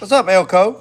What's up, Elko?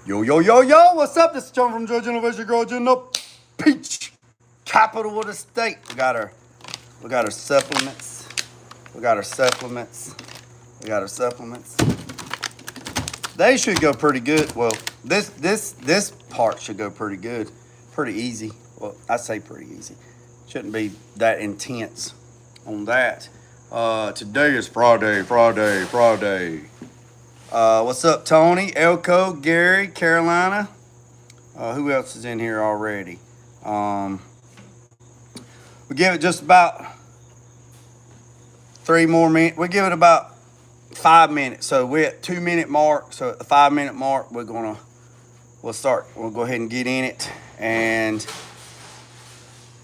Yo, yo, yo, yo, what's up? This is John from Georgia University, Georgia, no peach capital of the state. We got our supplements. We got our supplements. We got our supplements. They should go pretty good. Well, this part should go pretty good. Pretty easy. Well, I say pretty easy. Shouldn't be that intense on that. Today is Friday. What's up, Tony, Elko, Gary, Carolina? Who else is in here already? We give it just about 3 more minutes. We give it about 5 minutes. So we're at 2-minute mark. So at the 5-minute mark, we'll go ahead and get in it. And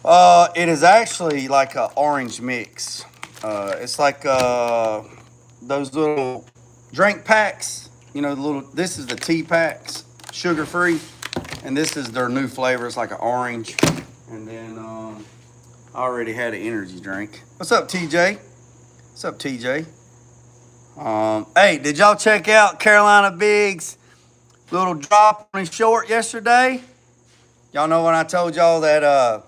it is actually like an orange mix. It's like those little drink packs, this is the tea packs, sugar free, and this is their new flavor. It's like an orange. And then I already had an energy drink. What's up, TJ? What's up, TJ? Hey, did y'all check out Carolina Big's little drop on his short yesterday? Y'all know when I told y'all that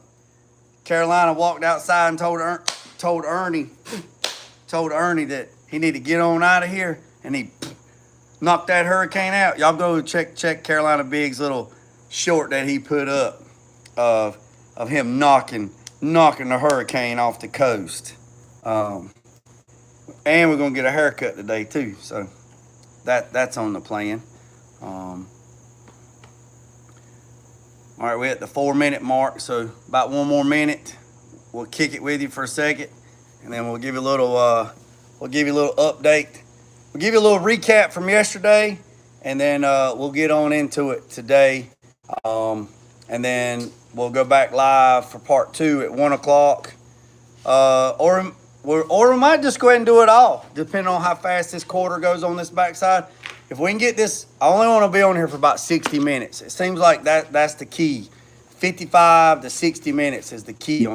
Carolina walked outside and told Ernie that he needed to get on out of here, and he knocked that hurricane out. Y'all go check Carolina Big's little short that he put up of him knocking the hurricane off the coast. And we're gonna get a haircut today too, so that's on the plan. All right, we're at the 4-minute mark, so about 1 more minute. We'll kick it with you for a second, and then we'll give you a little update. We'll give you a little recap from yesterday, and then we'll get on into it today. And then we'll go back live for part 2 at 1 o'clock. Or we might just go ahead and do it all, depending on how fast this quarter goes on this backside. If we can get this, I only want to be on here for about 60 minutes. It seems like that's the key. 55 to 60 minutes is the key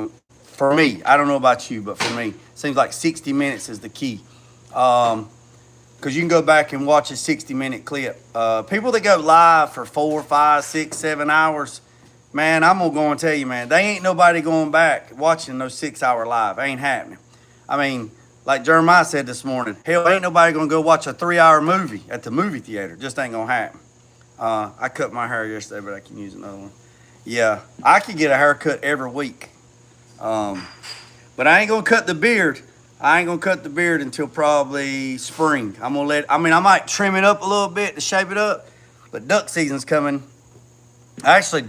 for me. I don't know about you, but for me, it seems like 60 minutes is the key. Because you can go back and watch a 60-minute clip. People that go live for 4, 5, 6, 7 hours, man, I'm going to go and tell you, man, they ain't nobody going back watching those 6-hour live. Ain't happening. I mean, like Jeremiah said this morning, hell, ain't nobody going to go watch a 3-hour movie at the movie theater. Just ain't going to happen. I cut my hair yesterday, but I can use another one. Yeah, I could get a haircut every week. But I ain't going to cut the beard. I ain't going to cut the beard until probably spring. I might trim it up a little bit to shape it up. But duck season's coming. Actually,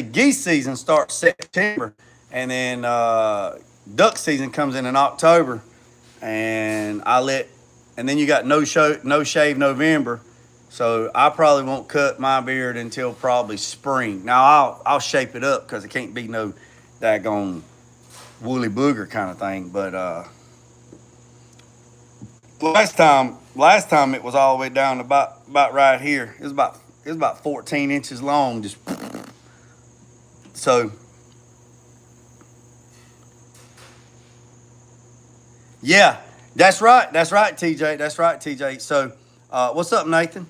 geese season starts September. And then duck season comes in October. And then you got no shave November. So I probably won't cut my beard until probably spring. Now I'll shape it up because it can't be no daggone woolly booger kind of thing. But last time it was all the way down to about right here. It was about 14 inches long, just So yeah, that's right. That's right, TJ. That's right, TJ. So, what's up, Nathan?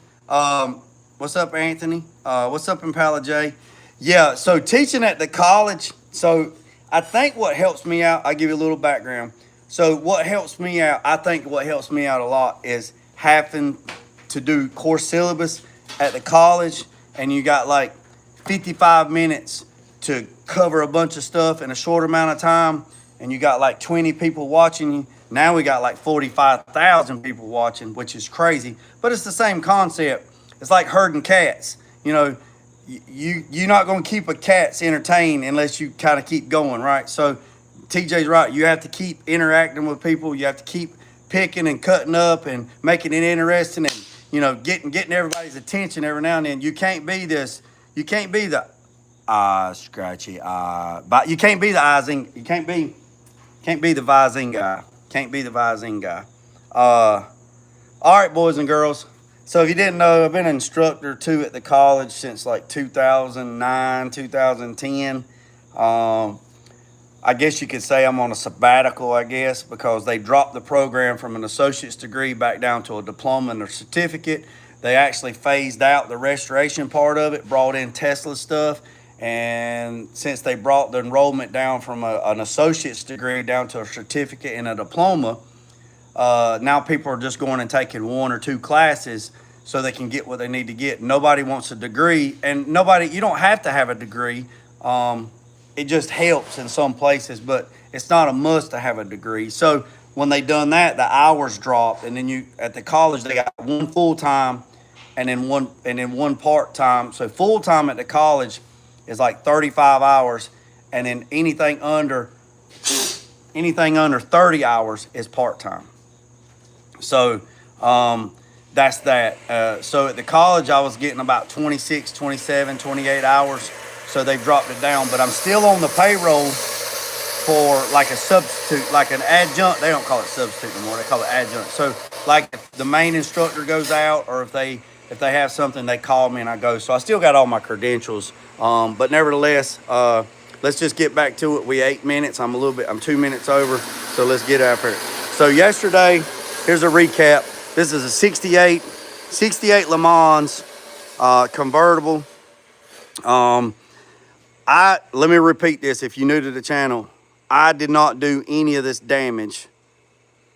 What's up, Anthony? What's up, Impala J? Yeah. So teaching at the college. So I think what helps me out. I'll give you a little background. So what helps me out? I think what helps me out a lot is having to do course syllabus at the college, and you got like 55 minutes to cover a bunch of stuff in a short amount of time, and you got like 20 people watching you. Now we got like 45,000 people watching, which is crazy, but it's the same concept. It's like herding cats. You know, you're not going to keep a cat's entertained unless you kind of keep going, right? So TJ's right. You have to keep interacting with people. You have to keep picking and cutting up and making it interesting, and getting everybody's attention every now and then. You can't be this. You can't be the scratchy but you can't be the Izing. You can't be the Visine guy. Can't be the Visine guy. All right, boys and girls. So if you didn't know, I've been an instructor too at the college since like 2009, 2010. I guess you could say I'm on a sabbatical, I guess, because they dropped the program from an associate's degree back down to a diploma and a certificate. They actually phased out the restoration part of it, brought in Tesla stuff. And since they brought the enrollment down from an associate's degree down to a certificate and a diploma, now people are just going and taking one or two classes so they can get what they need to get. Nobody wants a degree, and you don't have to have a degree. It just helps in some places, but it's not a must to have a degree. So when they done that, the hours dropped, and then at the college they got one full time and then one part time. So full time at the college is like 35 hours, and then anything under 30 hours is part time. So that's that. So at the college I was getting about 26, 27, 28 hours. So they've dropped it down, but I'm still on the payroll for like a substitute, like an adjunct. They don't call it substitute anymore. They call it adjunct. So like if the main instructor goes out, or if they have something, they call me and I go. So I still got all my credentials. But nevertheless, let's just get back to it. We 8 minutes. I'm 2 minutes over. So let's get after it. So yesterday, here's a recap. This is a 68 Leman's convertible. Let me repeat this. If you're new to the channel, I did not do any of this damage.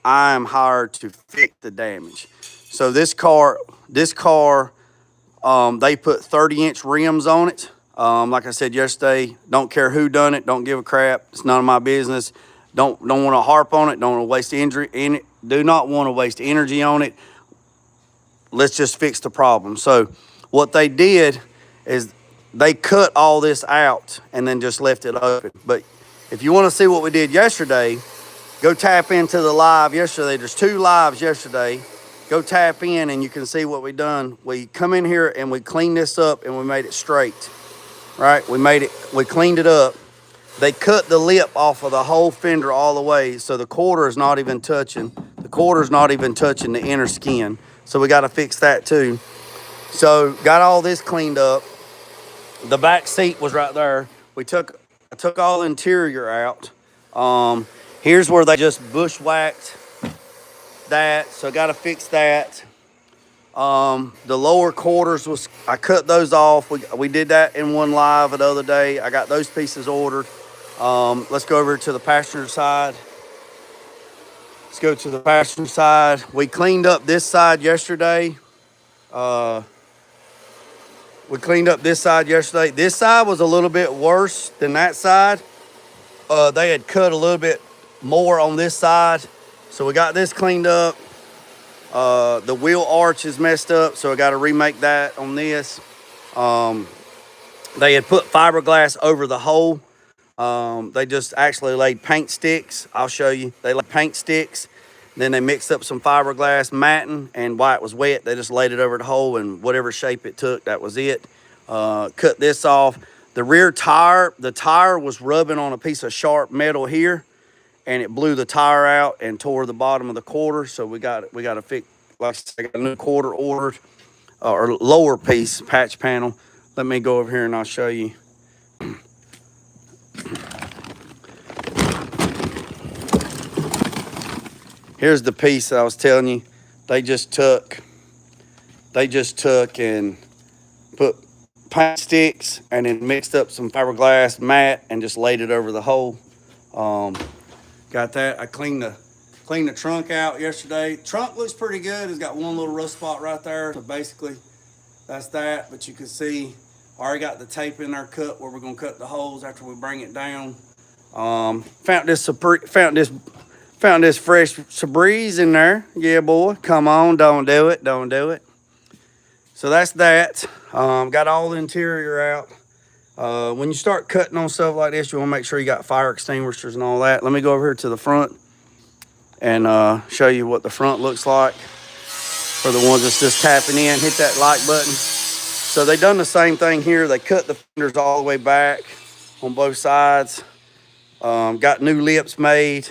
I am hired to fix the damage. So this car, they put 30-inch rims on it. Like I said yesterday, don't care who done it. Don't give a crap. It's none of my business. Don't want to harp on it. Don't want to waste do not want to waste energy on it. Let's just fix the problem. So what they did is they cut all this out and then just left it open. But if you want to see what we did yesterday, go tap into the live yesterday. There's 2 lives yesterday. Go tap in and you can see what we done. We come in here and we cleaned this up and we made it straight, right? We cleaned it up. They cut the lip off of the whole fender all the way, so the quarter is not even touching. The quarter's not even touching the inner skin. So we got to fix that too. So got all this cleaned up. The back seat was right there. I took all the interior out. Here's where they just bushwhacked that, so got to fix that. The lower quarters I cut those off. We did that in one live the other day. I got those pieces ordered. Let's go over to the passenger side. Let's go to the passenger side. We cleaned up this side yesterday. This side was a little bit worse than that side. They had cut a little bit more on this side. So we got this cleaned up. The wheel arch is messed up, so I got to remake that on this. They had put fiberglass over the hole. They just actually laid paint sticks. I'll show you. They laid paint sticks. Then they mixed up some fiberglass matting, and while it was wet, they just laid it over the hole, and whatever shape it took, that was it. Cut this off. The rear tire, the tire was rubbing on a piece of sharp metal here, and it blew the tire out and tore the bottom of the quarter. So we got to fix. Like I said, I got a new quarter ordered, or lower piece patch panel. Let me go over here and I'll show you. here's the piece that I was telling you. They just took and put paint sticks and then mixed up some fiberglass mat and just laid it over the hole. Got that. I cleaned the trunk out yesterday. Trunk looks pretty good. It's got one little rust spot right there. So basically, that's that. But you can see, I already got the tape in there cut where we're gonna cut the holes after we bring it down. Found this fresh Febreze in there. Yeah, boy. Come on, don't do it. Don't do it. So that's that. Got all the interior out. When you start cutting on stuff like this, you want to make sure you got fire extinguishers and all that. Let me go over here to the front and show you what the front looks like for the ones that's just tapping in. Hit that like button. So they done the same thing here. They cut the fenders all the way back on both sides. Got new lips made,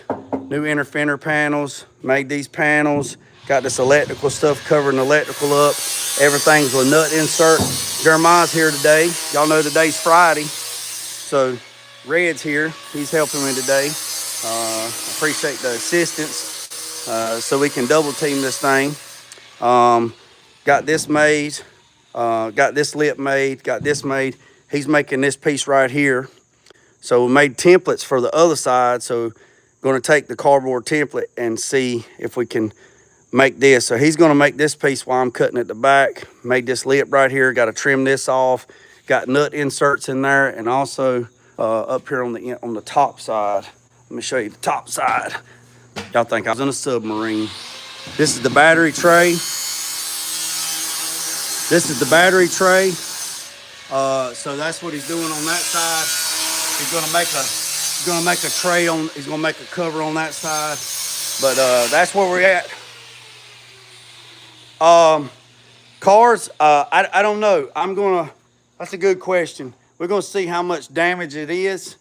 new inner fender panels, made these panels. Got this electrical stuff covering the electrical up. Everything's with nut insert. Jeremiah's here today. Y'all know today's Friday. So Red's here. He's helping me today. Appreciate the assistance. So we can double team this thing. Got this made. Got this lip made. Got this made. He's making this piece right here. So we made templates for the other side. So going to take the cardboard template and see if we can make this. So he's going to make this piece while I'm cutting at the back. Made this lip right here. Got to trim this off. Got nut inserts in there, and also up here on the top side. Let me show you the top side. Y'all think I was in a submarine. This is the battery tray. This is the battery tray. So that's what he's doing on that side. He's gonna make a tray on. He's gonna make a cover on that side. But that's where we're at. Cars, I don't know. That's a good question. We're gonna see how much damage it is.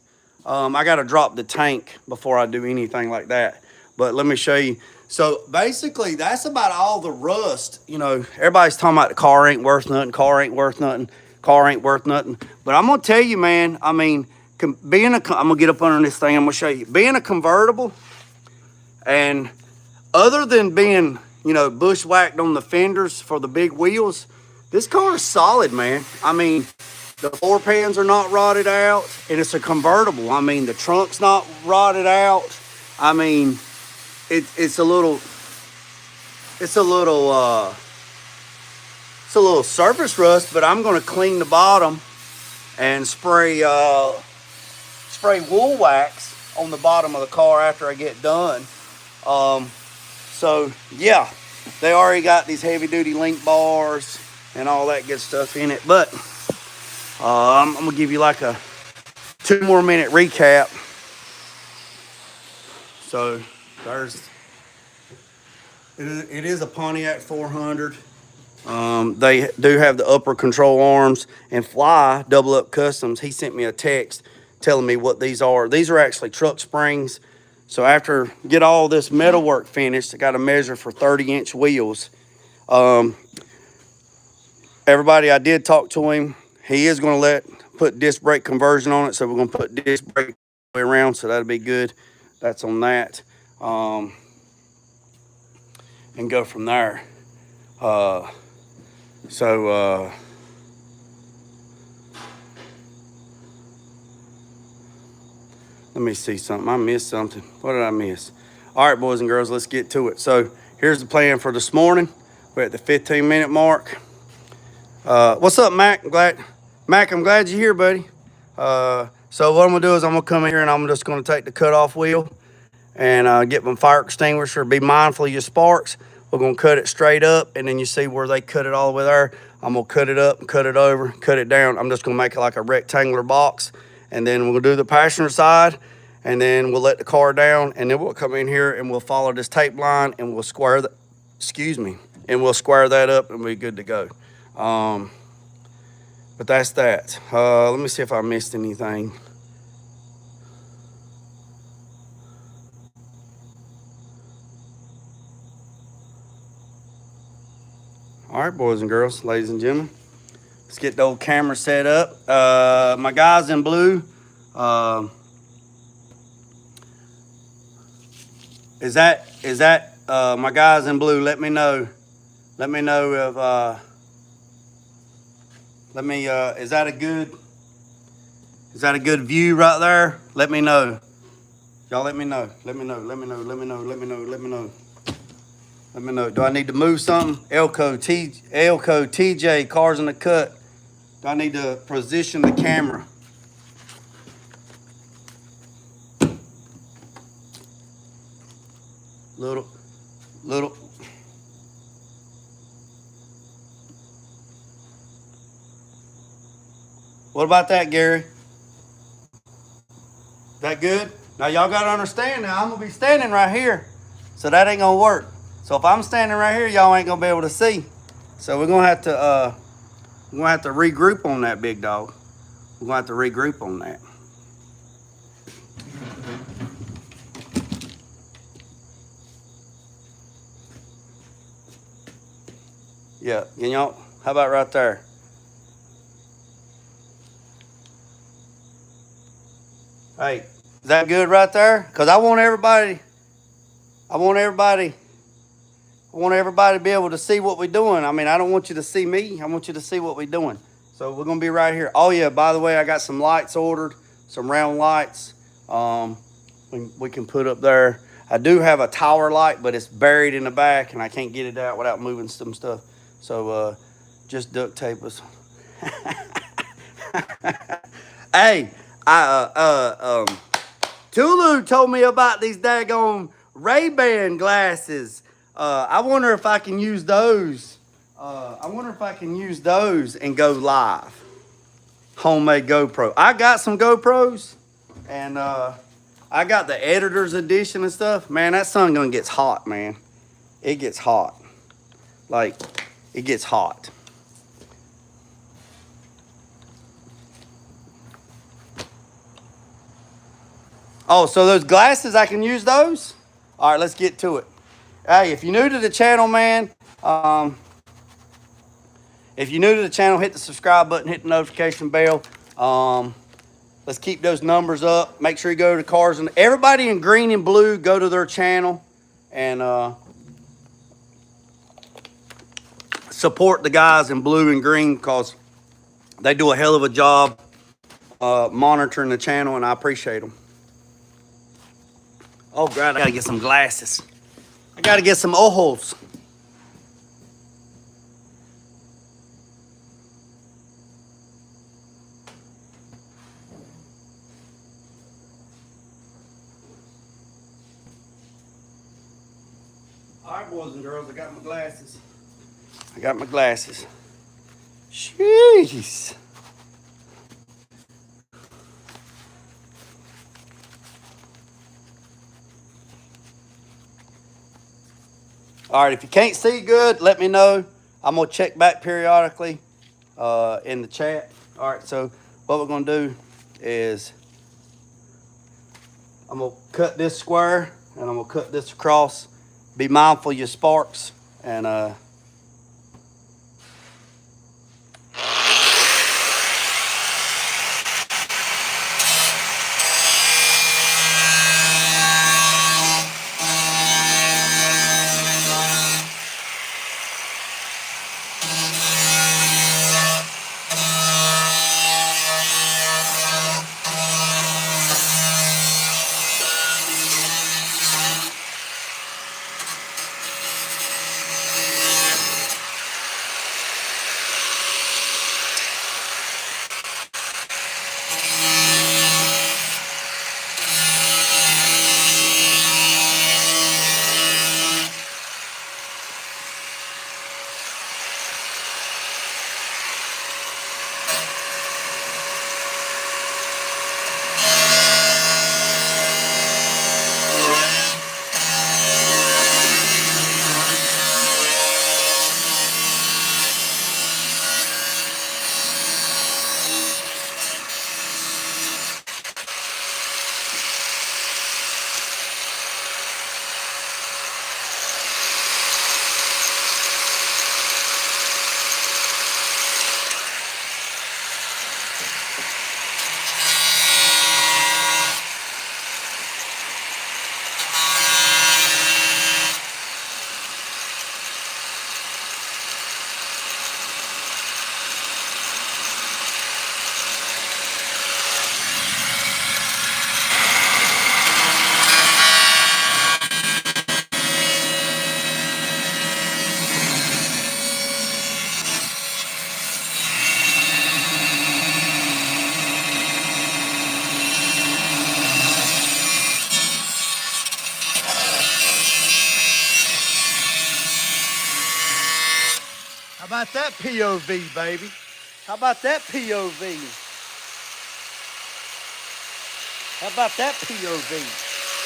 I gotta drop the tank before I do anything like that. But let me show you. So basically, that's about all the rust. You know, everybody's talking about the car ain't worth nothing, car ain't worth nothing, car ain't worth nothing. But I'm gonna tell you, man, I mean, I'm gonna get up under this thing, I'm gonna show you. Being a convertible, and other than being, you know, bushwhacked on the fenders for the big wheels, this car is solid, man. I mean, the floor pans are not rotted out, and it's a convertible. I mean, the trunk's not rotted out. I mean, it's a little surface rust, but I'm gonna clean the bottom and spray wool wax on the bottom of the car after I get done. So yeah, they already got these heavy duty link bars and all that good stuff in it. But I'm gonna give you like a 2 more minute recap. So it is a Pontiac 400. They do have the upper control arms, and Fly Double Up Customs, he sent me a text telling me what these are. These are actually truck springs. So after get all this metal work finished, I got to measure for 30-inch wheels. Everybody, I did talk to him. He is going to put disc brake conversion on it, so we're going to put disc brake all the way around, so that'll be good. That's on that. And go from there. Let me see something. I missed something. What did I miss? All right, boys and girls, let's get to it. So here's the plan for this morning. We're at the 15-minute mark. What's up, Mac? I'm glad you're here, buddy. So what I'm gonna do is I'm gonna come in here and I'm just gonna take the cutoff wheel and get my fire extinguisher. Be mindful of your sparks. We're gonna cut it straight up, and then you see where they cut it all the way there. I'm gonna cut it up, cut it over, cut it down. I'm just gonna make it like a rectangular box, and then we'll do the passenger side, and then we'll let the car down, and then we'll come in here and we'll follow this tape line, and we'll square that. And we'll square that up, and we'll be good to go. But that's that. Let me see if I missed anything. All right, boys and girls, ladies and gentlemen, let's get the old camera set up. My guys in blue, is that my guys in blue, let me know. Let me know if is that a good view right there? Let me know. Y'all let me know. Let me know. Let me know. Let me know. Let me know. Let me know. Let me know. Do I need to move something? Elko TJ, cars in the cut. Do I need to position the camera? Little. What about that, Gary? That good? Now y'all gotta understand now, I'm gonna be standing right here. So that ain't gonna work. So if I'm standing right here, y'all ain't gonna be able to see. So we're gonna have to regroup on that, big dog. We're gonna have to regroup on that. Yeah, you know, how about right there? Hey, is that good right there? Because I want everybody to be able to see what we're doing. I mean, I don't want you to see me. I want you to see what we're doing. So we're gonna be right here. Oh yeah, by the way, I got some lights ordered, some round lights. We can put up there. I do have a tower light, but it's buried in the back, and I can't get it out without moving some stuff. So just duct tape us. Hey, Tulu told me about these daggone Ray-Ban glasses. I wonder if I can use those. And go live. Homemade GoPro. I got some GoPros, and I got the editor's edition and stuff. Man, that sun gun gets hot, man. It gets hot. Like, it gets hot. Oh, so those glasses, I can use those? All right, let's get to it. Hey, if you're new to the channel, man, hit the subscribe button, hit the notification bell. Let's keep those numbers up. Make sure you go to cars, and everybody in green and blue, go to their channel and support the guys in blue and green, because they do a hell of a job monitoring the channel, and I appreciate them. Oh God, I gotta get some glasses. I gotta get some ojos. All right, boys and girls, I got my glasses. Jeez. All right, if you can't see good, let me know. I'm gonna check back periodically in the chat. All right, so what we're gonna do is I'm gonna cut this square, and I'm gonna cut this across. Be mindful of your sparks, and about that POV, baby? How about that POV? How about that POV?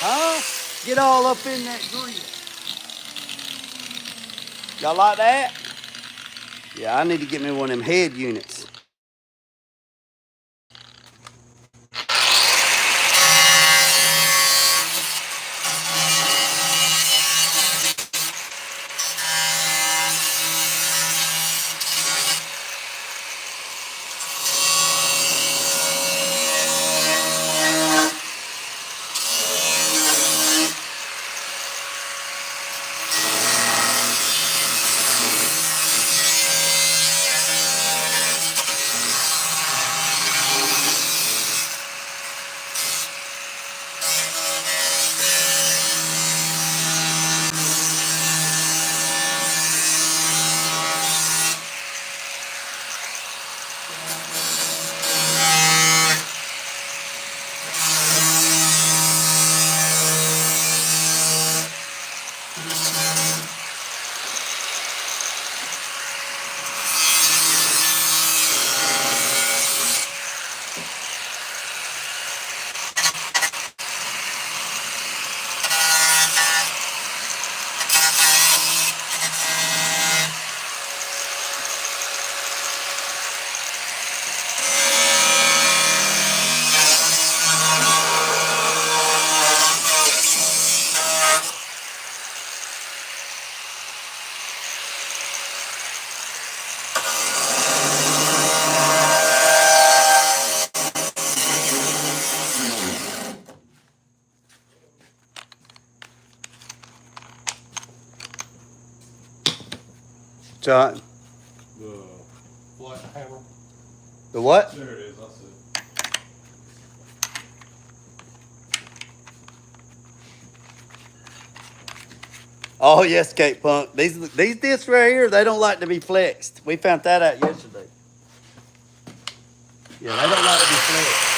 Huh? Get all up in that grill. Y'all like that? Yeah, I need to get me one of them head units. John. The flat hammer. The what? There it is, I see. Oh yes, Skate Punk. These discs right here, they don't like to be flexed. We found that out yesterday. Yeah, they don't like to be flexed.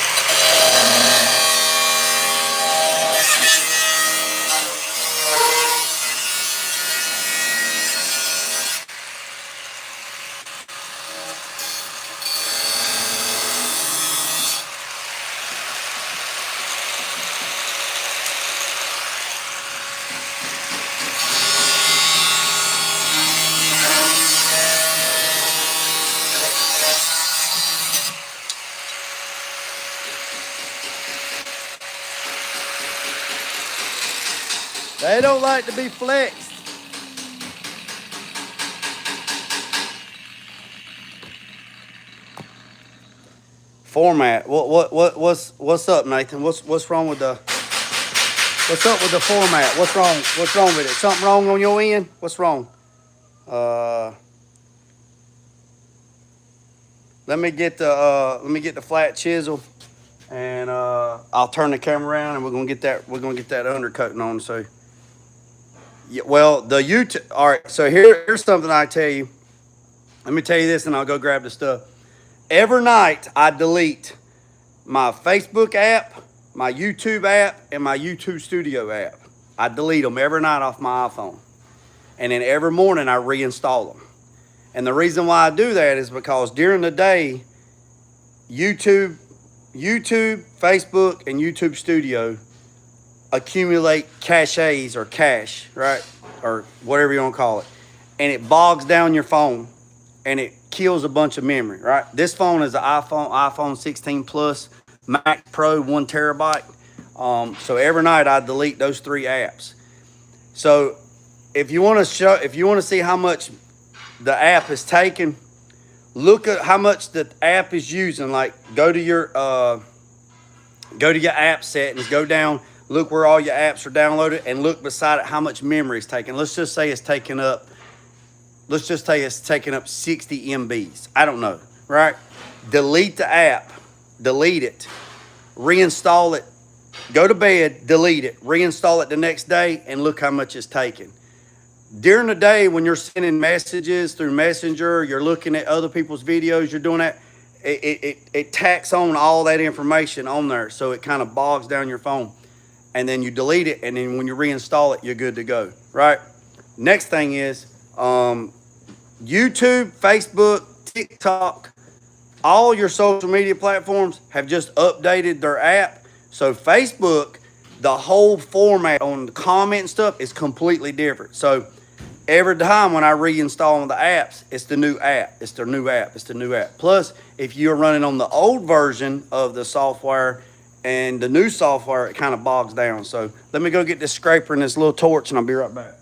They don't like to be flexed. Format. What's up, Nathan? What's wrong with the format? What's wrong? What's wrong with it? Something wrong on your end? What's wrong? Let me get the flat chisel, and I'll turn the camera around, and we're gonna get that undercoating on. So, yeah, well, the YouTube. All right. So here's something I tell you. Let me tell you this, and I'll go grab the stuff. Every night I delete my Facebook app, my YouTube app, and my YouTube Studio app. I delete them every night off my iPhone. And then every morning I reinstall them. And the reason why I do that is because during the day, YouTube, Facebook, and YouTube Studio accumulate caches or cache, right? Or whatever you want to call it. And it bogs down your phone and it kills a bunch of memory, right? This phone is an iPhone 16 Plus Max Pro 1 terabyte. So every night I delete those 3 apps. So if you want to see how much the app is taking, look at how much the app is using. Like go to your app settings, go down, look where all your apps are downloaded, and look beside it how much memory it's taking. Let's just say it's taking up 60 MBs. I don't know, right? Delete the app, delete it, reinstall it, go to bed, delete it, reinstall it the next day, and look how much it's taking. During the day when you're sending messages through Messenger, you're looking at other people's videos, you're doing that, it tacks on all that information on there, so it kind of bogs down your phone. And then you delete it, and then when you reinstall it, you're good to go, right? Next thing is, YouTube, Facebook, TikTok, all your social media platforms have just updated their app. So Facebook, the whole format on the comment and stuff is completely different. So every time when I reinstall the apps, it's the new app. It's the new app. It's the new app. Plus, if you're running on the old version of the software and the new software, it kind of bogs down. So let me go get this scraper and this little torch, and I'll be right back.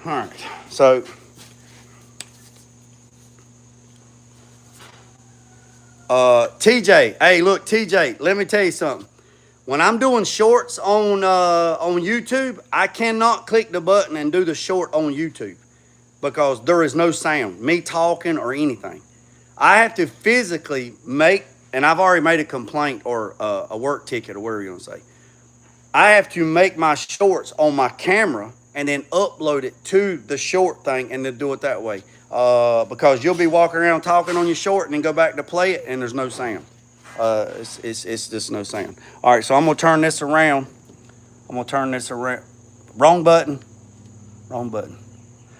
All right, so TJ, hey, look, TJ, let me tell you something. When I'm doing shorts on YouTube, I cannot click the button and do the short on YouTube because there is no sound, me talking or anything. I have to physically make, and I've already made a complaint or a work ticket or whatever you're gonna say. I have to make my shorts on my camera and then upload it to the short thing and then do it that way. Because you'll be walking around talking on your short and then go back to play it and there's no sound. It's just no sound. All right, so I'm gonna turn this around. Wrong button. Wrong button.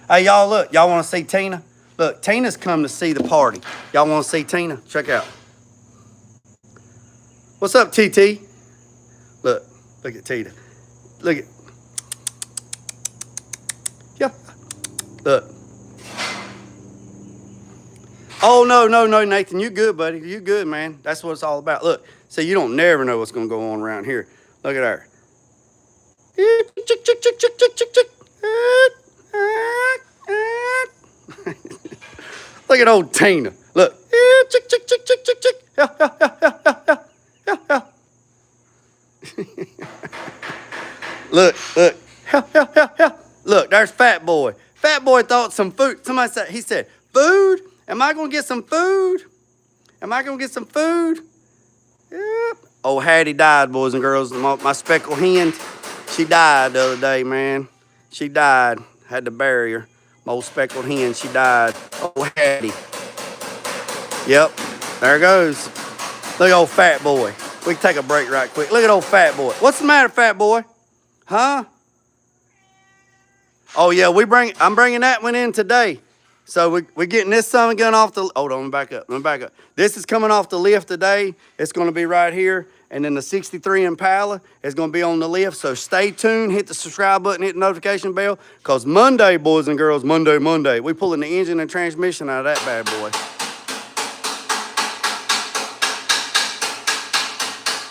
Hey, y'all, look. Y'all want to see Tina? Look, Tina's come to see the party. Y'all want to see Tina? Check out. What's up, TT? Look at Tina. Look at. Yeah. Look. Oh, no, Nathan. You good, buddy. You good, man. That's what it's all about. Look, see, you don't never know what's going to go on around here. Look at her. Look at old Tina. Look. Look. Look, there's Fat Boy. Fat Boy thought some food. Somebody said, he said, food? Am I going to get some food? Am I going to get some food? Yep. Oh, Hattie died, boys and girls. My speckled hen, she died the other day, man. She died. Had to bury her. My old speckled hen, she died. Oh, Hattie. Yep, there goes. Look at old Fat Boy. We can take a break right quick. Look at old Fat Boy. What's the matter, Fat Boy? Huh? Oh, yeah, I'm bringing that one in today. So we're getting this son gun off the, hold on, let me back up. This is coming off the lift today. It's going to be right here. And then the 63 Impala is going to be on the lift. So stay tuned, hit the subscribe button, hit the notification bell. Because Monday, boys and girls, Monday, we pulling the engine and transmission out of that bad boy.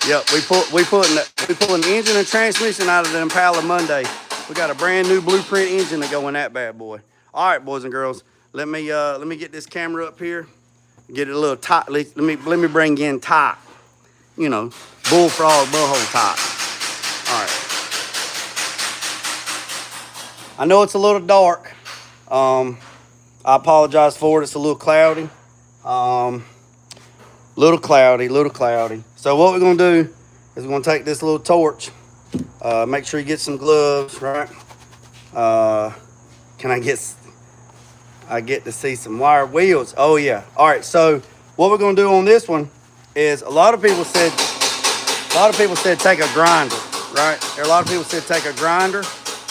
Yep, we pulling the engine and transmission out of the Impala Monday. We got a brand new blueprint engine to go in that bad boy. All right, boys and girls, let me get this camera up here, get it a little tight. Let me bring in tight. You know, bullfrog butthole tight. All right. I know it's a little dark. I apologize for it. It's a little cloudy. Little cloudy. So what we're gonna do is we're gonna take this little torch. Make sure you get some gloves, right? Can I get to see some wire wheels? Oh yeah. All right. So what we're gonna do on this one is a lot of people said take a grinder, right? A lot of people said take a grinder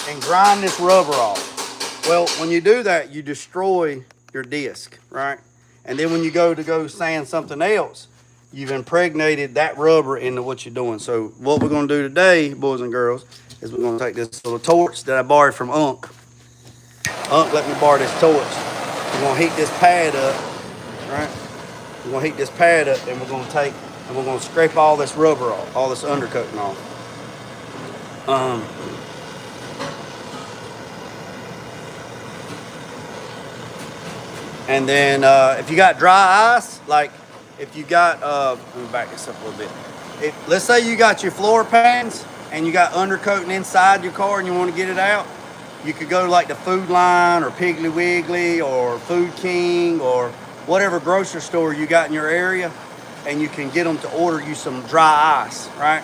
and grind this rubber off. Well, when you do that, you destroy your disc, right? And then when you go sand something else, you've impregnated that rubber into what you're doing. So what we're gonna do today, boys and girls, is we're gonna take this little torch that I borrowed from Unc. Unc let me borrow this torch. We're gonna heat this pad up, right? We're gonna heat this pad up and we're gonna scrape all this rubber off, all this undercoating off. And then if you got dry ice, like if you got, let me back this up a little bit. Let's say you got your floor pans and you got undercoating inside your car and you want to get it out, you could go to like the Food Line or Piggly Wiggly or Food King or whatever grocery store you got in your area, and you can get them to order you some dry ice, right?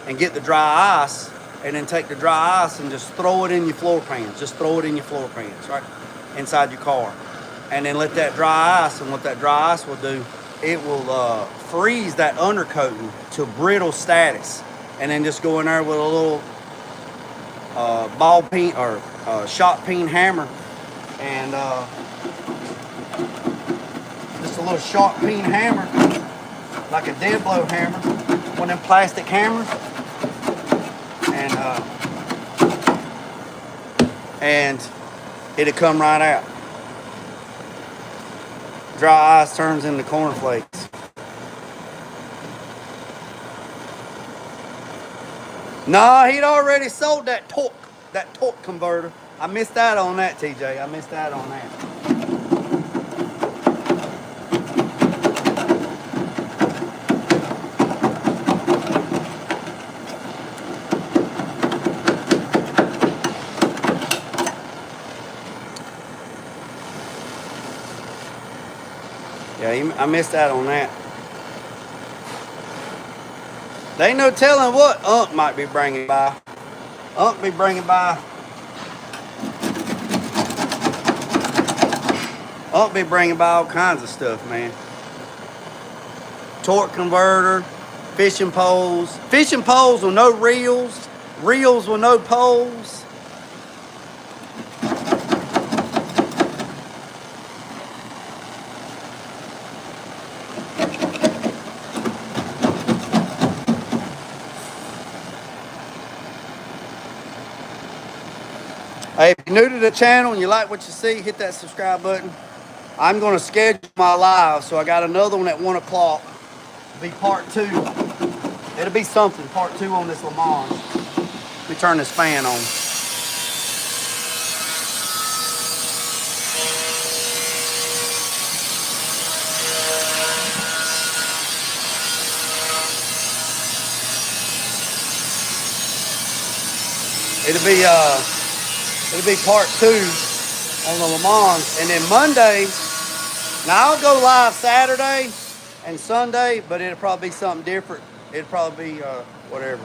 And get the dry ice and then take the dry ice and just throw it in your floor pans. Just throw it in your floor pans, right? Inside your car. And then let that dry ice, and what that dry ice will do freeze that undercoating to brittle status, and then just go in there with a little ball peen or shot peen hammer, and just a little shot peen hammer, like a dead blow hammer, one of them plastic hammers, and it'll come right out. Dry ice turns into cornflakes. Nah, he'd already sold that torque converter. I missed out on that, TJ. I missed out on that. Yeah, I missed out on that. There ain't no telling what Unc might be bringing by. Unc be bringing by. Unc be bringing by all kinds of stuff, man. Torque converter, fishing poles with no reels, reels with no poles. Hey, if you're new to the channel and you like what you see, hit that subscribe button. I'm going to schedule my live, so I got another one at 1 o'clock. It'll be part 2. It'll be something, part 2 on this Leman. Let me turn this fan on. It'll be part 2 on the Leman, and then Monday. Now I'll go live Saturday and Sunday, but it'll probably be something different. It'll probably be whatever.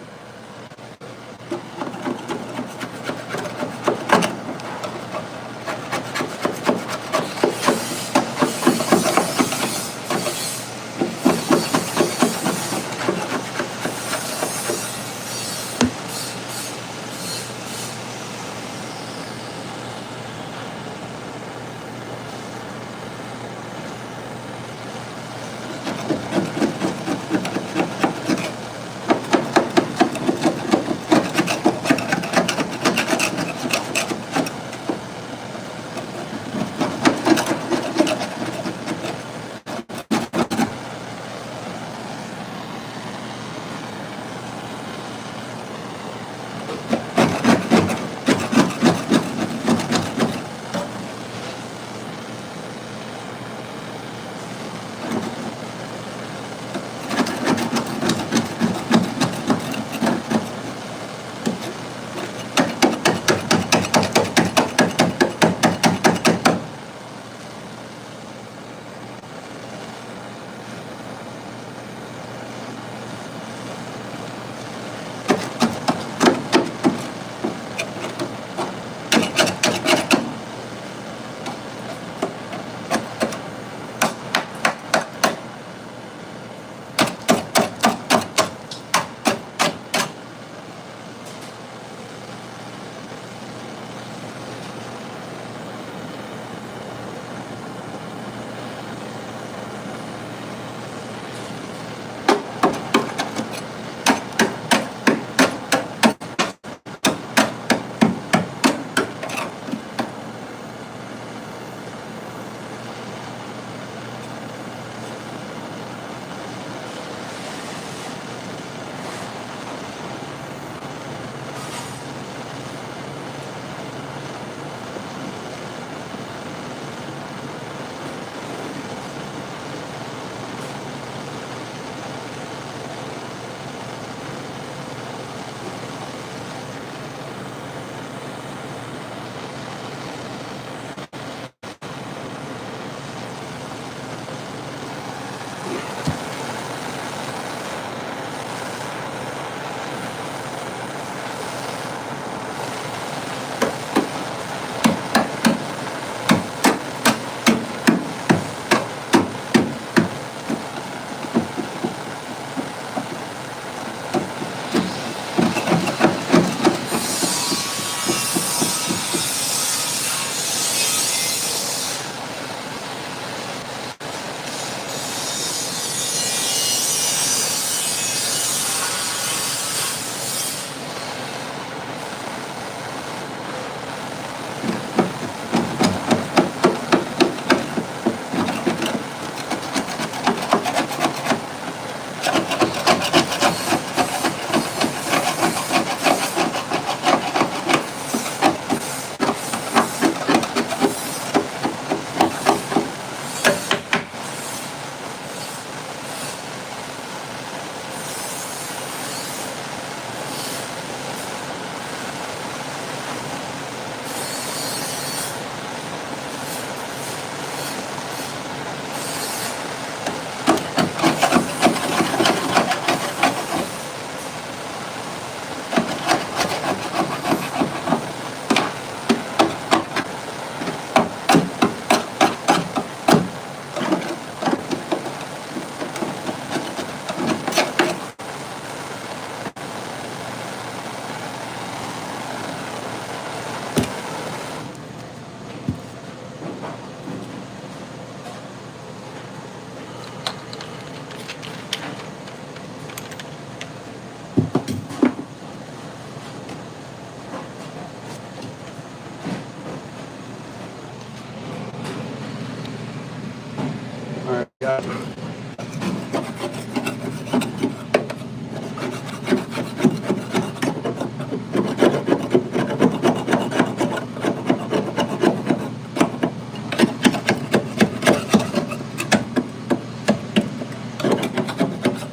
right.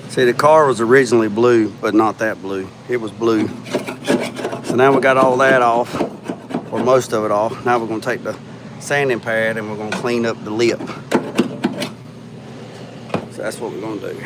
See, the car was originally blue, but not that blue. It was blue. So now we got all that off, or most of it off. Now we're gonna take the sanding pad and we're gonna clean up the lip. So that's what we're gonna do.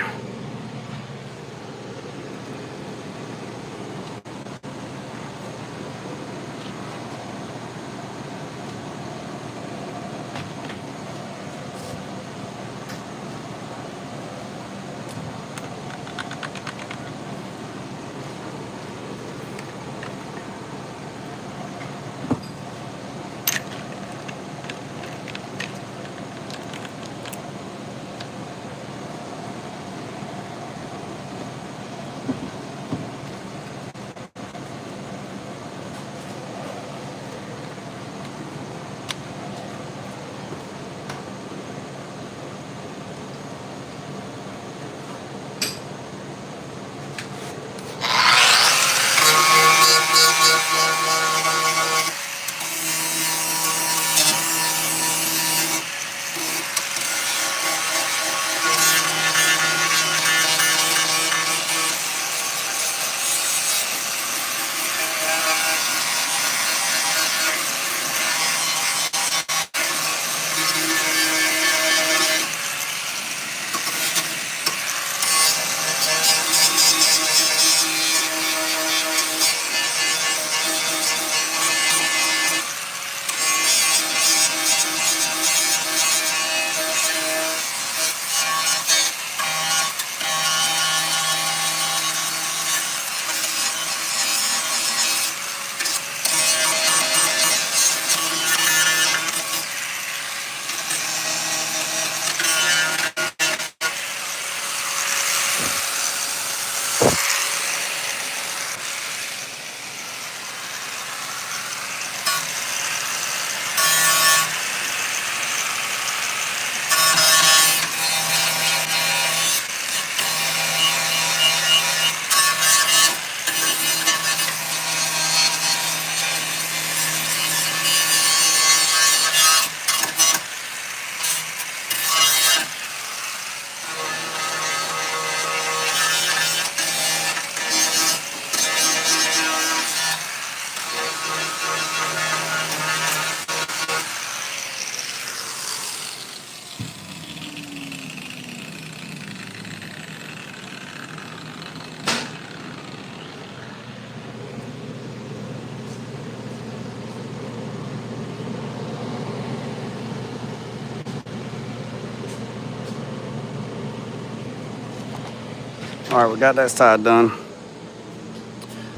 All right, we got that side done.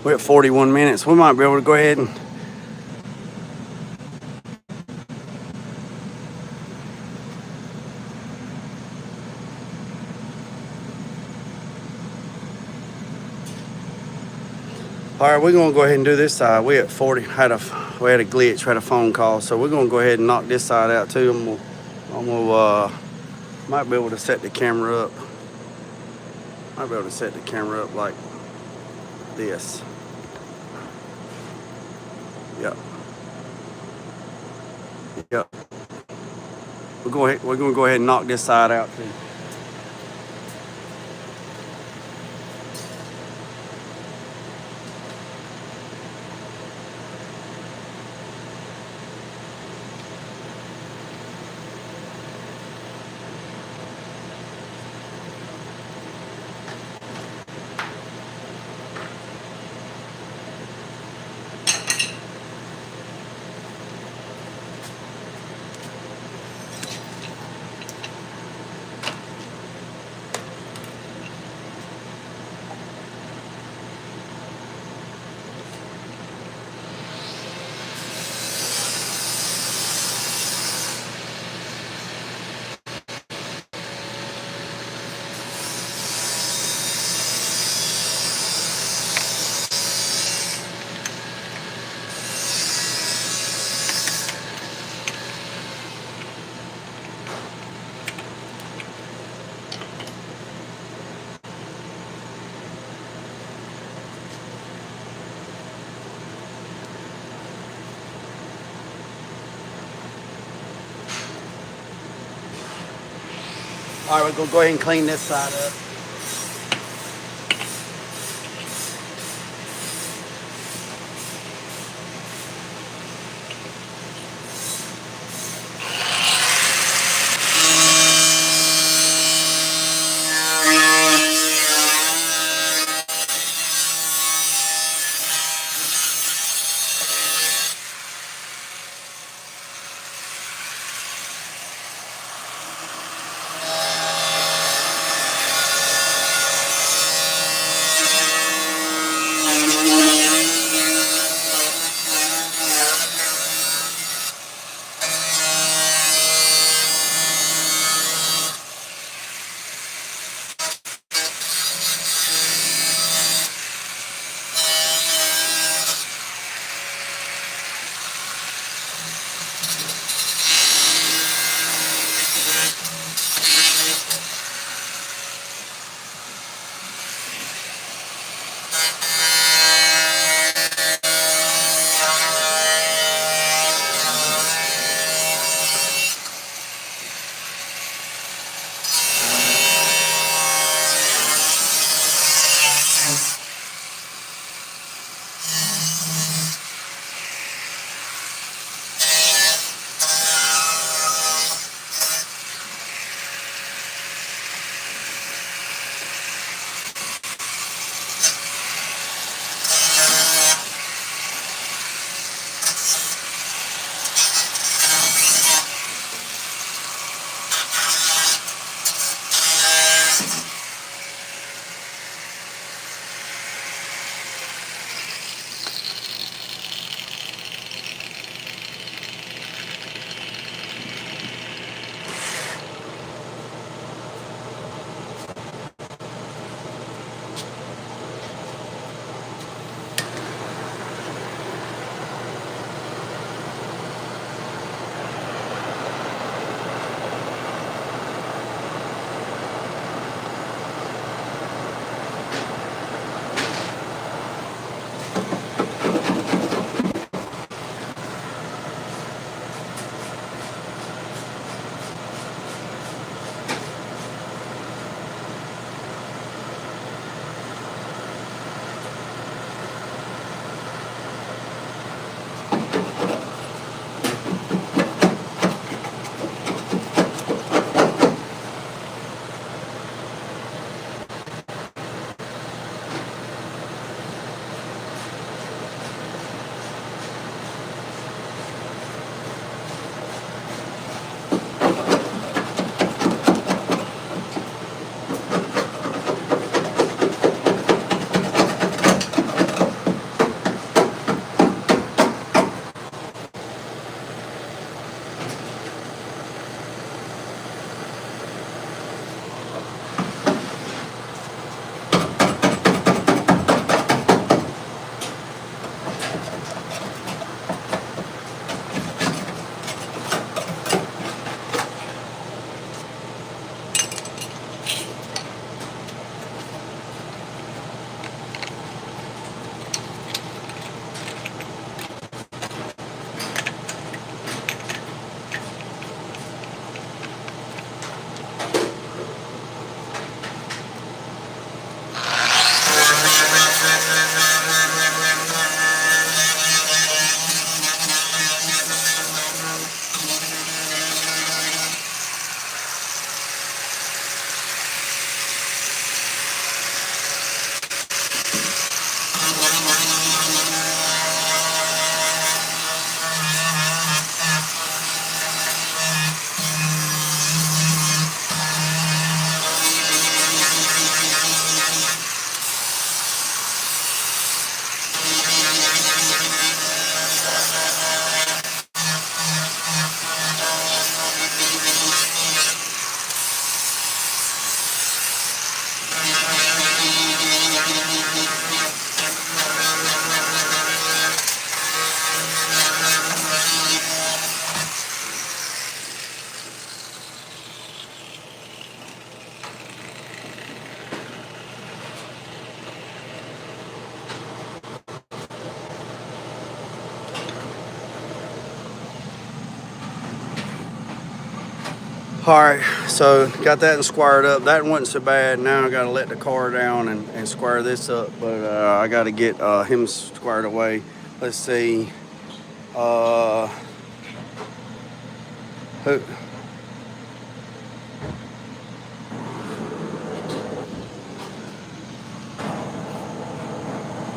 We're at 41 minutes. We might be able to go ahead and all right, we're gonna go ahead and do this side. We at 40, we had a glitch, had a phone call. So we're gonna go ahead and knock this side out too. Might be able to set the camera up. Might be able to set the camera up like this. Yep. Yep. We're gonna go ahead and knock this side out too. All right, we're gonna go ahead and clean this side up. All right, so got that squared up. That wasn't so bad. Now I gotta let the car down and square this up, but I gotta get him squared away. Let's see. Who?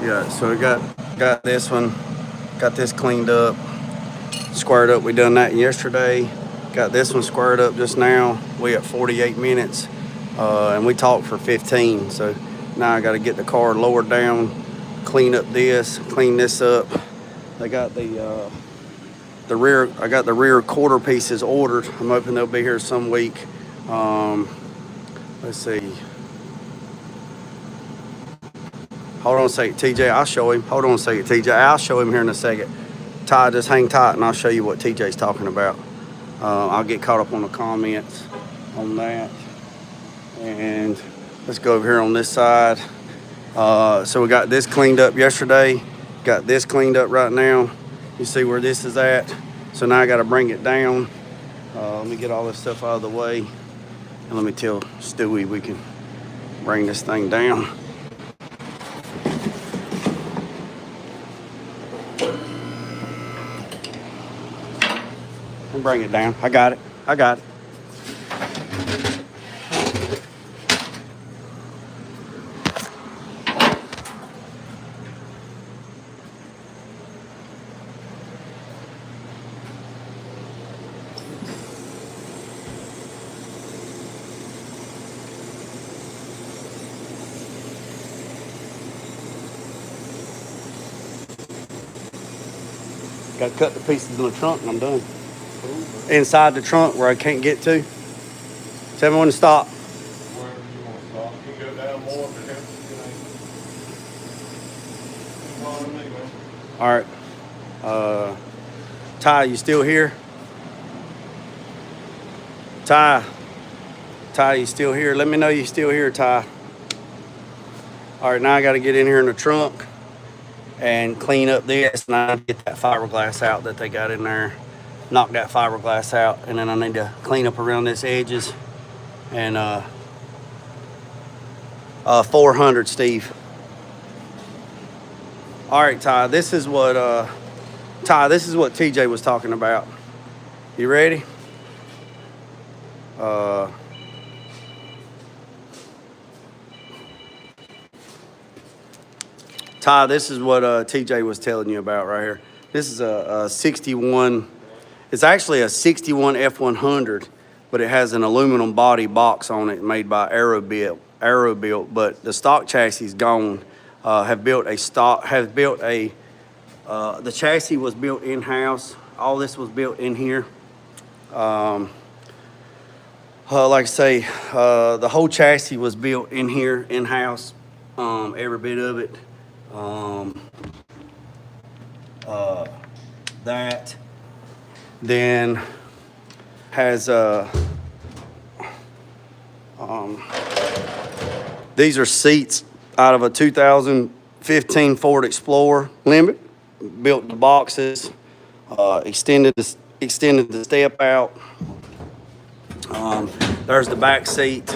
Yeah, so we got this one, got this cleaned up, squared up. We done that yesterday. Got this one squared up just now. We at 48 minutes, and we talked for 15. So now I got to get the car lowered down, clean up this, clean this up. They got the rear. I got the rear quarter pieces ordered. I'm hoping they'll be here some week. Let's see. Hold on a second, TJ. I'll show him. Hold on a second, TJ. I'll show him here in a second. Ty, just hang tight, and I'll show you what TJ's talking about. I'll get caught up on the comments on that. And let's go over here on this side. So we got this cleaned up yesterday. Got this cleaned up right now. You see where this is at. So now I got to bring it down. Let me get all this stuff out of the way. And let me tell Stewie we can bring this thing down. Bring it down. I got it. I got it. Got to cut the pieces in the trunk and I'm done. Inside the trunk where I can't get to. Tell me when to stop. Wherever you want to stop. You can go down more if it helps. All right. Ty, you still here? Ty, you still here? Let me know you still here, Ty. All right, now I got to get in here in the trunk and clean up this, and I get that fiberglass out that they got in there. Knock that fiberglass out, and then I need to clean up around this edges. And 400, Steve. All right, Ty, this is what TJ was talking about. You ready? Ty, this is what TJ was telling you about right here. This is a 61. It's actually a 61 F100, but it has an aluminum body box on it made by Aerobuilt, but the stock chassis is gone. The chassis was built in-house. All this was built in here. Like I say, the whole chassis was built in here, in-house, every bit of it. That then has these are seats out of a 2015 Ford Explorer Limit. Built the boxes, extended the step out. There's the back seat.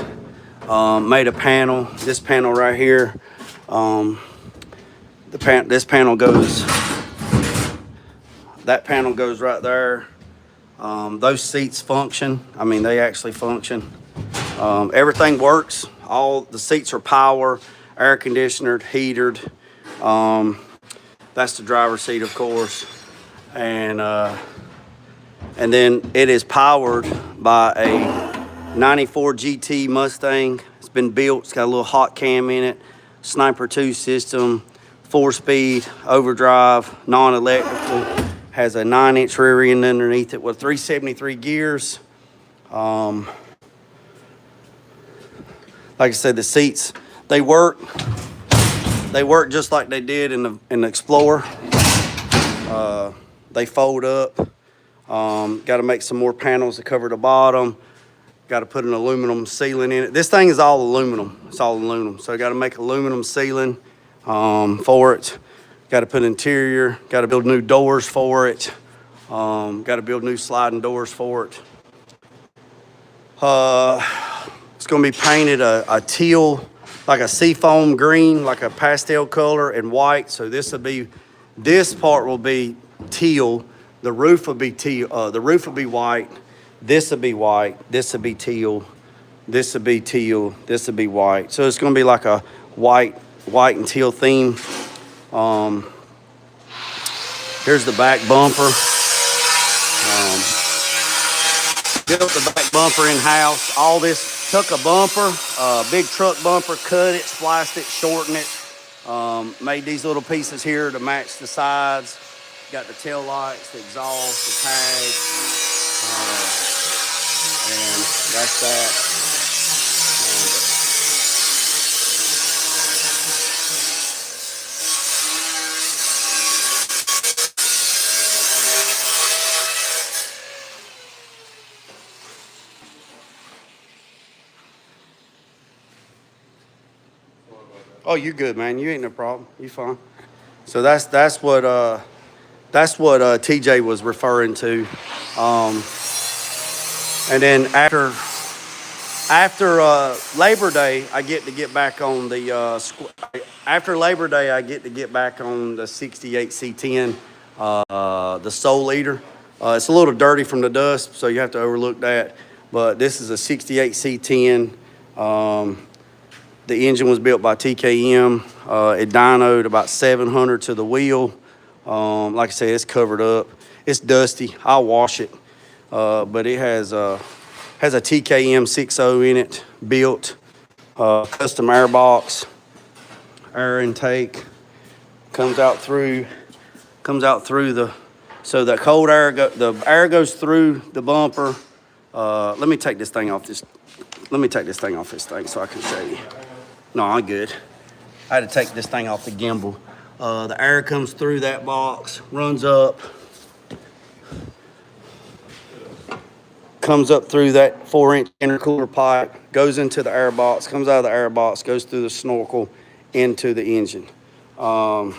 Made a panel. This panel right here. This panel goes. That panel goes right there. Those seats function. I mean, they actually function. Everything works. All the seats are power, air conditioned, heated. That's the driver's seat, of course. And then it is powered by a 94 GT Mustang. It's been built. It's got a little hot cam in it. Sniper 2 system, 4-speed, overdrive, non-electrical. Has a 9-inch rear end underneath it with 373 gears. Like I said, the seats, they work. They work just like they did in the Explorer. They fold up. Got to make some more panels to cover the bottom. Got to put an aluminum ceiling in it. This thing is all aluminum. It's all aluminum. So I got to make aluminum ceiling for it. Got to put interior. Got to build new doors for it. Got to build new sliding doors for it. It's gonna be painted a teal, like a seafoam green, like a pastel color, and white. So this part will be teal. The roof will be teal. The roof will be white. This will be white. This will be teal. This will be teal. This will be white. So it's gonna be like a white and teal theme. Here's the back bumper. Built the back bumper in-house. All this, took a bumper, big truck bumper, cut it, spliced it, shortened it. Made these little pieces here to match the sides. Got the tail lights, the exhaust, the tags, and that's that. Oh, you good, man. You ain't no problem. You fine. So that's what TJ was referring to. And then after Labor Day, I get to get back on the after Labor Day, I get to get back on the 68 C10, the Soul Eater. It's a little dirty from the dust, so you have to overlook that. But this is a 68 C10. The engine was built by TKM. It dynoed about 700 to the wheel. Like I said, it's covered up. It's dusty. I'll wash it. But it has a TKM 6.0 in it, built. Custom air box, air intake. Comes out through the, so the cold air, the air goes through the bumper. Let me take this thing off this thing so I can show you. No, I'm good. I had to take this thing off the gimbal. The air comes through that box, runs up, comes up through that 4-inch intercooler pipe, goes into the air box, comes out of the air box, goes through the snorkel into the engine. Like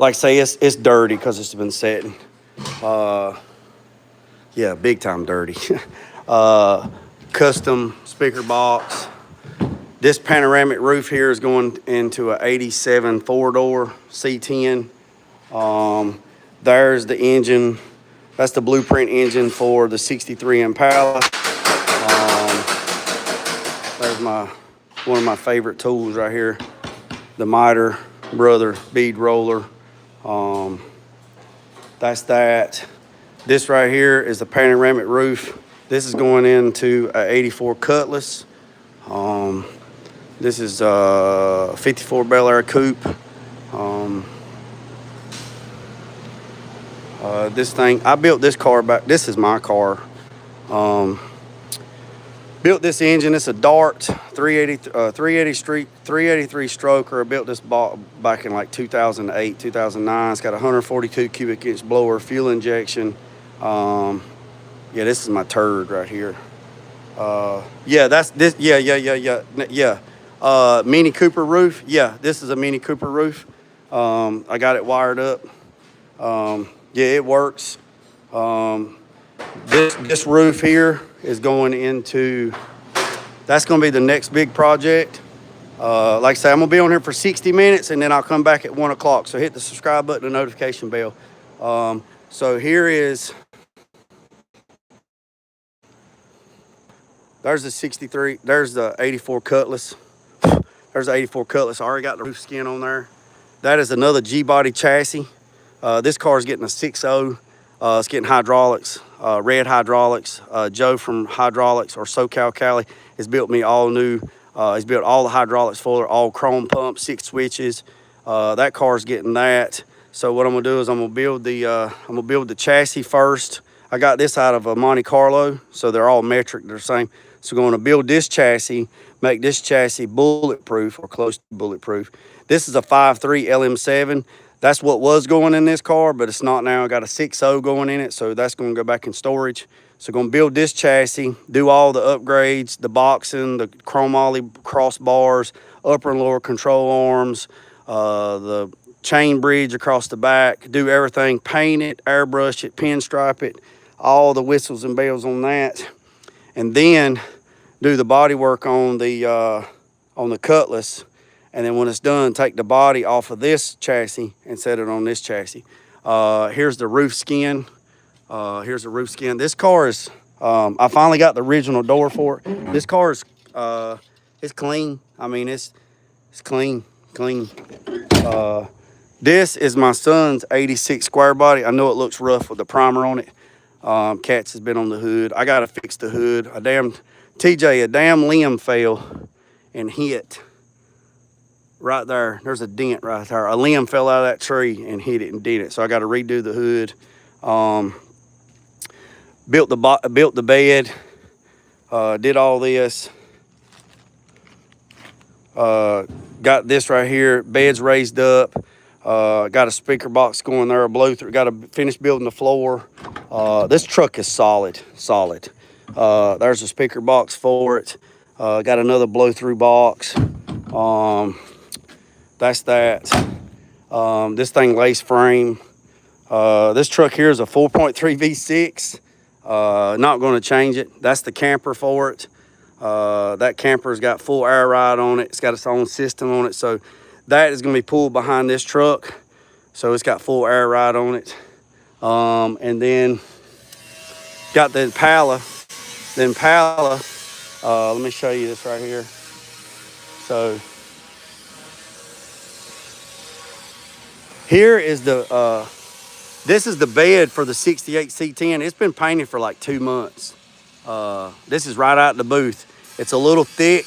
I say, it's dirty because it's been setting. Yeah, big time dirty. Custom speaker box. This panoramic roof here is going into a 87 4-door C10. There's the engine. That's the blueprint engine for the 63 Impala. There's one of my favorite tools right here, the Miter Brother bead roller. That's that. This right here is the panoramic roof. This is going into a 84 Cutlass. This is a 54 Bel Air coupe. This thing, I built this car back. This is my car. Built this engine. It's a Dart 383 stroker. I built this back in like 2008, 2009. It's got a 142 cubic inch blower, fuel injection. Yeah, this is my turd right here. Yeah, that's this. Yeah. Mini Cooper roof. Yeah, this is a Mini Cooper roof. I got it wired up. Yeah, it works. This roof here is going into, that's going to be the next big project. Like I say, I'm going to be on here for 60 minutes and then I'll come back at 1 o'clock. So hit the subscribe button and notification bell. So here is, there's the 63, there's the 84 Cutlass. There's the 84 Cutlass. I already got the roof skin on there. That is another G-body chassis. This car is getting a 6.0. It's getting hydraulics, red hydraulics. Joe from Hydraulics or SoCal Cali has built me all new. He's built all the hydraulics for it, all chrome pumps, 6 switches. That car's getting that. So what I'm gonna do is I'm gonna build the chassis first. I got this out of a Monte Carlo, so they're all metric, they're the same. So we're gonna build this chassis, make this chassis bulletproof or close to bulletproof. This is a 5.3 LM7. That's what was going in this car, but it's not now. I got a 6.0 going in it, so that's gonna go back in storage. So gonna build this chassis, do all the upgrades, the boxing, the chromoly crossbars, upper and lower control arms, the chain bridge across the back, do everything, paint it, airbrush it, pinstripe it, all the whistles and bells on that. and then do the body work on the Cutlass. And then when it's done, take the body off of this chassis and set it on this chassis. Here's the roof skin. Here's the roof skin. This car is, I finally got the original door for it. This car is, it's clean. I mean, it's clean. This is my son's 86 square body. I know it looks rough with the primer on it. Cats has been on the hood. I gotta fix the hood. A damn limb fell and hit right there. There's a dent right there. A limb fell out of that tree and hit it and did it. So I got to redo the hood. Built the bed. Did all this. Got this right here. Bed's raised up. Got a speaker box going there. A blow through. Got to finish building the floor. This truck is solid. There's a speaker box for it. Got another blow through box. That's that. This thing lace frame. This truck here is a 4.3 V6. Not going to change it. That's the camper for it. That camper's got full air ride on it. It's got its own system on it. So that is going to be pulled behind this truck. So it's got full air ride on it. And then got the Impala. The Impala, let me show you this right here. So here is this is the bed for the 68 C10. It's been painted for like 2 months. This is right out the booth. It's a little thick,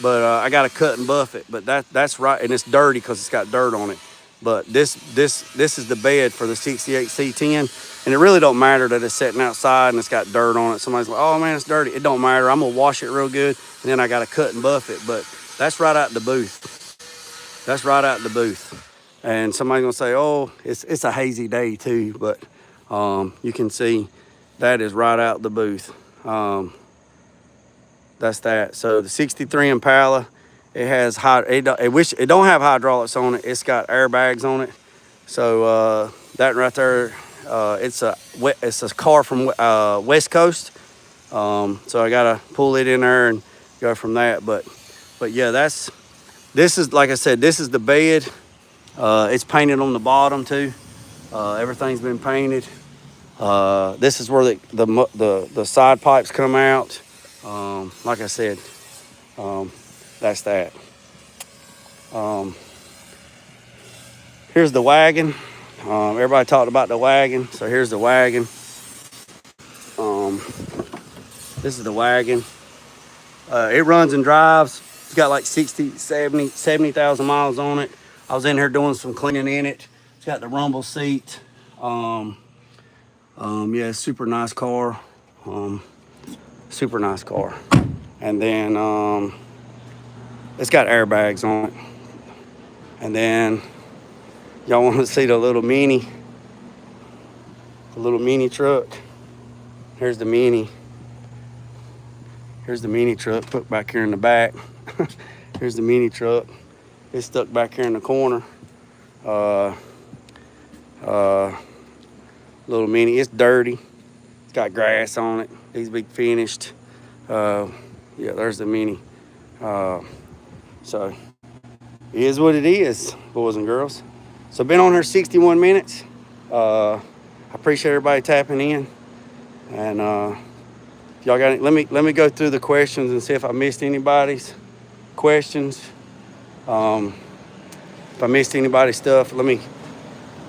but I got to cut and buff it. But that's right, and it's dirty because it's got dirt on it. But this is the bed for the 68 C10, and it really don't matter that it's sitting outside and it's got dirt on it. Somebody's like, oh man, it's dirty. It don't matter. I'm gonna wash it real good, and then I got to cut and buff it. But that's right out the booth. That's right out the booth. And somebody's gonna say, oh, it's a hazy day too, but you can see that is right out the booth. That's that. So the 63 Impala, it has it don't have hydraulics on it. It's got airbags on it. So that right there, it's a car from West Coast. So I gotta pull it in there and go from that. But yeah, this is, like I said, this is the bed. It's painted on the bottom too. Everything's been painted. This is where the side pipes come out. Like I said, that's that. Here's the wagon. Everybody talked about the wagon, so here's the wagon. This is the wagon. It runs and drives. It's got like 70,000 miles on it. I was in here doing some cleaning in it. It's got the rumble seat. Yeah, super nice car. Super nice car. And then it's got airbags on it. And then y'all want to see the little mini truck. Here's the mini. Here's the mini truck put back here in the back. Here's the mini truck. It's stuck back here in the corner. Little mini. It's dirty. It's got grass on it. Needs to be finished. Yeah, there's the mini. So it is what it is, boys and girls. So been on here 61 minutes. I appreciate everybody tapping in. And if y'all got let me go through the questions and see if I missed anybody's questions. If I missed anybody's stuff, let me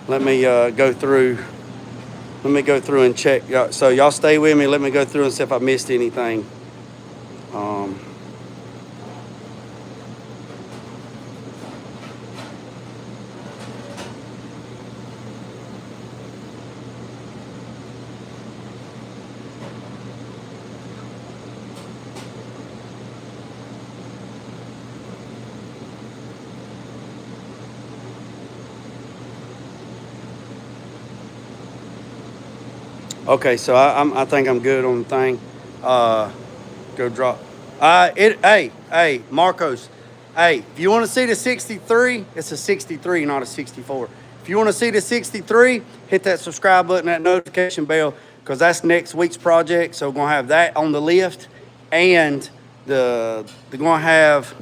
go through. Let me go through and check. So y'all stay with me. Let me go through and see if I missed anything. Okay, so I think I'm good on the thing. Go drop. Hey, Marcos. Hey, if you want to see the 63, it's a 63, not a 64. If you want to see the 63, hit that subscribe button, that notification bell, because that's next week's project. So we're going to have that on the lift. and they're going to have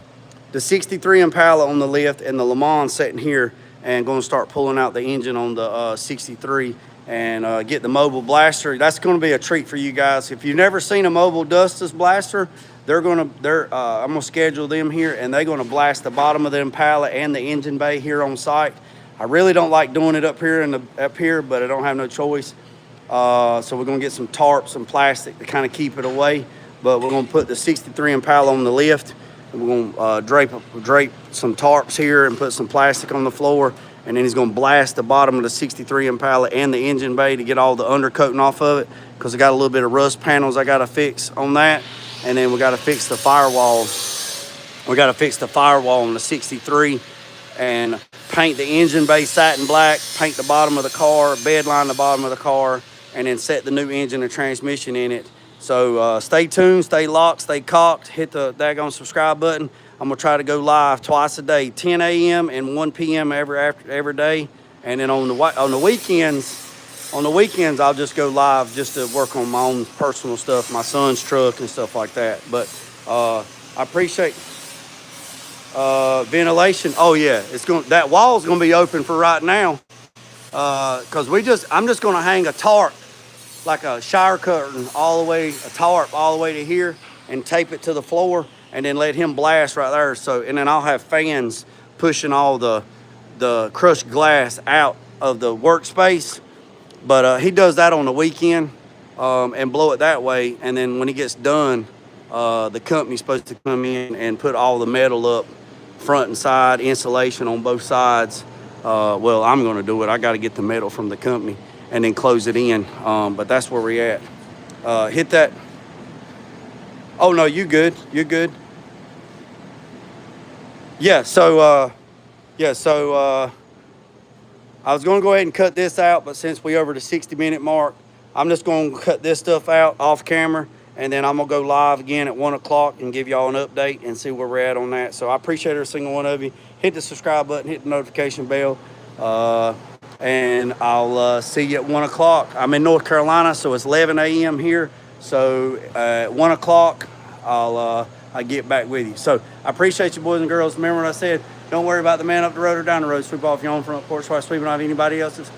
the 63 Impala on the lift and the Leman sitting here, and going to start pulling out the engine on the 63 and get the mobile blaster. That's going to be a treat for you guys. If you've never seen a mobile dustless blaster, I'm going to schedule them here, and they're going to blast the bottom of the Impala and the engine bay here on site. I really don't like doing it up here, but I don't have no choice. So we're going to get some tarps, some plastic to kind of keep it away. But we're going to put the 63 Impala on the lift. And we're going to drape some tarps here and put some plastic on the floor. And then he's going to blast the bottom of the 63 Impala and the engine bay to get all the undercoating off of it, because I got a little bit of rust panels I got to fix on that. And then we got to fix the firewall. We got to fix the firewall on the 63 and paint the engine bay satin black, paint the bottom of the car, bed line the bottom of the car, and then set the new engine and transmission in it. So stay tuned, stay locked, stay cocked, hit the daggone subscribe button. I'm gonna try to go live twice a day, 10 a.m. and 1 p.m. every day. And then on the weekends, I'll just go live just to work on my own personal stuff, my son's truck and stuff like that. But I appreciate ventilation. Oh yeah, that wall's gonna be open for right now, because I'm just gonna hang a tarp, like a shower curtain, a tarp all the way to here, and tape it to the floor, and then let him blast right there. So, and then I'll have fans pushing all the crushed glass out of the workspace. But he does that on the weekend and blow it that way. And then when he gets done, the company's supposed to come in and put all the metal up, front and side, insulation on both sides. Well, I'm going to do it. I got to get the metal from the company and then close it in. But that's where we're at. Hit that. Oh, no, you good. You're good. Yeah, so I was going to go ahead and cut this out, but since we over the 60-minute mark, I'm just going to cut this stuff out off camera, and then I'm going to go live again at 1 o'clock and give y'all an update and see where we're at on that. So I appreciate every single one of you. Hit the subscribe button, hit the notification bell, and I'll see you at 1 o'clock. I'm in North Carolina, so it's 11 a.m. here. So at 1 o'clock, I'll get back with you. So I appreciate you, boys and girls. Remember what I said. Don't worry about the man up the road or down the road. Sweep off your own front porch while sweeping off anybody else's.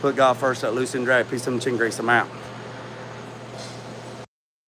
Put God first, let loose and drag. Peace and chicken grease. I'm out.